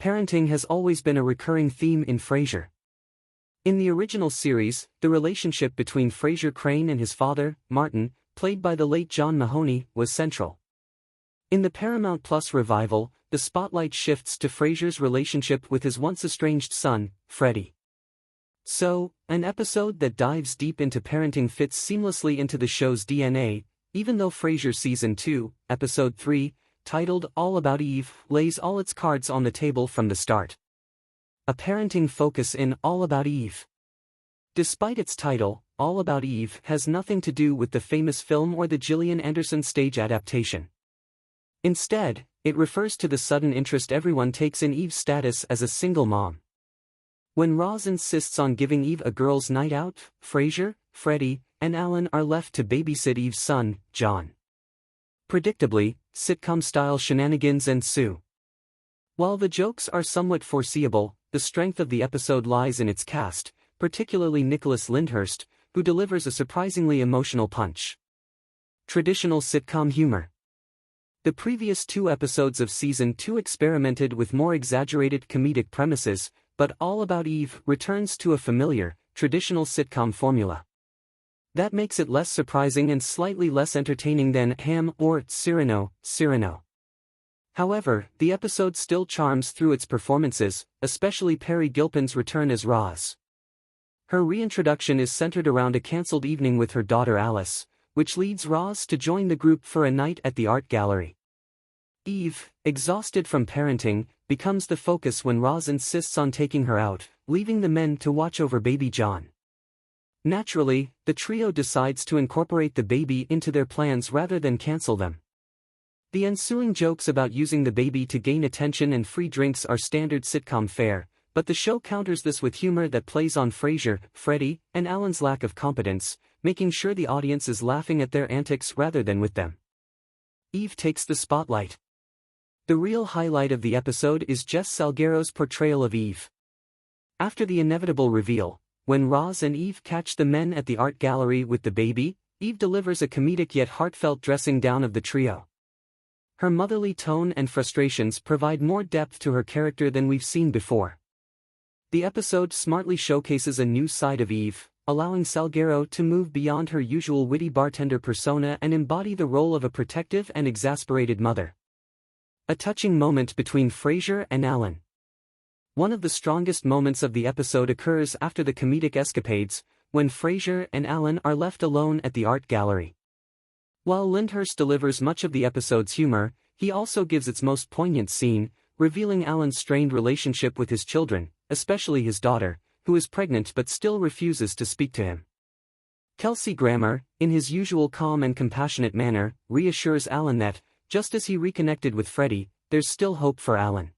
Parenting has always been a recurring theme in Frasier. In the original series, the relationship between Frasier Crane and his father, Martin, played by the late John Mahoney, was central. In the Paramount Plus revival, the spotlight shifts to Frasier's relationship with his once-estranged son, Freddie. So, an episode that dives deep into parenting fits seamlessly into the show's DNA, even though Frasier Season 2, Episode 3, titled All About Eve, lays all its cards on the table from the start. A parenting focus in All About Eve. Despite its title, All About Eve has nothing to do with the famous film or the Gillian Anderson stage adaptation. Instead, it refers to the sudden interest everyone takes in Eve's status as a single mom. When Roz insists on giving Eve a girls' night out, Frasier, Freddie, and Alan are left to babysit Eve's son, John. Predictably, sitcom-style shenanigans ensue. While the jokes are somewhat foreseeable, the strength of the episode lies in its cast, particularly Nicholas Lyndhurst, who delivers a surprisingly emotional punch. Traditional sitcom humor. The previous 2 episodes of Season 2 experimented with more exaggerated comedic premises, but All About Eve returns to a familiar, traditional sitcom formula. That makes it less surprising and slightly less entertaining than Ham or Cyrano. However, the episode still charms through its performances, especially Peri Gilpin's return as Roz. Her reintroduction is centered around a cancelled evening with her daughter Alice, which leads Roz to join the group for a night at the art gallery. Eve, exhausted from parenting, becomes the focus when Roz insists on taking her out, leaving the men to watch over baby John. Naturally, the trio decides to incorporate the baby into their plans rather than cancel them. The ensuing jokes about using the baby to gain attention and free drinks are standard sitcom fare, but the show counters this with humor that plays on Frasier, Freddie, and Alan's lack of competence, making sure the audience is laughing at their antics rather than with them. Eve takes the spotlight. The real highlight of the episode is Jess Salguero's portrayal of Eve. After the inevitable reveal, when Roz and Eve catch the men at the art gallery with the baby, Eve delivers a comedic yet heartfelt dressing down of the trio. Her motherly tone and frustrations provide more depth to her character than we've seen before. The episode smartly showcases a new side of Eve, allowing Salguero to move beyond her usual witty bartender persona and embody the role of a protective and exasperated mother. A touching moment between Frasier and Alan. One of the strongest moments of the episode occurs after the comedic escapades, when Frasier and Alan are left alone at the art gallery. While Lyndhurst delivers much of the episode's humor, he also gives its most poignant scene, revealing Alan's strained relationship with his children, especially his daughter, who is pregnant but still refuses to speak to him. Kelsey Grammer, in his usual calm and compassionate manner, reassures Alan that, just as he reconnected with Freddie, there's still hope for Alan.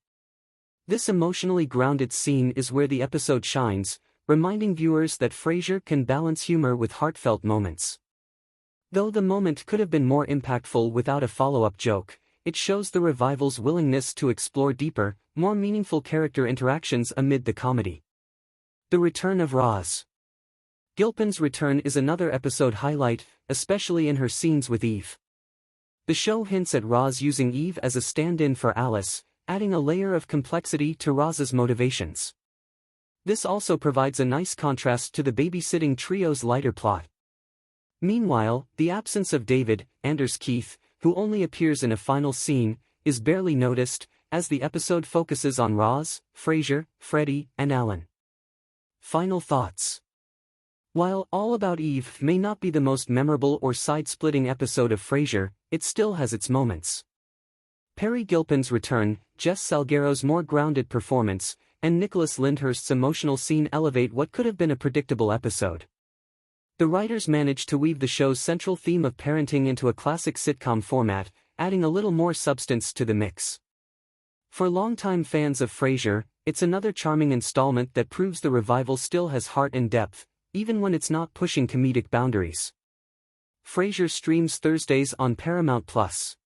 This emotionally grounded scene is where the episode shines, reminding viewers that Frasier can balance humor with heartfelt moments. Though the moment could have been more impactful without a follow-up joke, it shows the revival's willingness to explore deeper, more meaningful character interactions amid the comedy. The return of Roz. Gilpin's return is another episode highlight, especially in her scenes with Eve. The show hints at Roz using Eve as a stand-in for Alice, adding a layer of complexity to Roz's motivations. This also provides a nice contrast to the babysitting trio's lighter plot. Meanwhile, the absence of David, Anders Keith, who only appears in a final scene, is barely noticed, as the episode focuses on Roz, Frasier, Freddie, and Alan. Final thoughts. While All About Eve may not be the most memorable or side-splitting episode of Frasier, it still has its moments. Peri Gilpin's return, Jess Salguero's more grounded performance, and Nicholas Lyndhurst's emotional scene elevate what could have been a predictable episode. The writers managed to weave the show's central theme of parenting into a classic sitcom format, adding a little more substance to the mix. For longtime fans of Frasier, it's another charming installment that proves the revival still has heart and depth, even when it's not pushing comedic boundaries. Frasier streams Thursdays on Paramount Plus.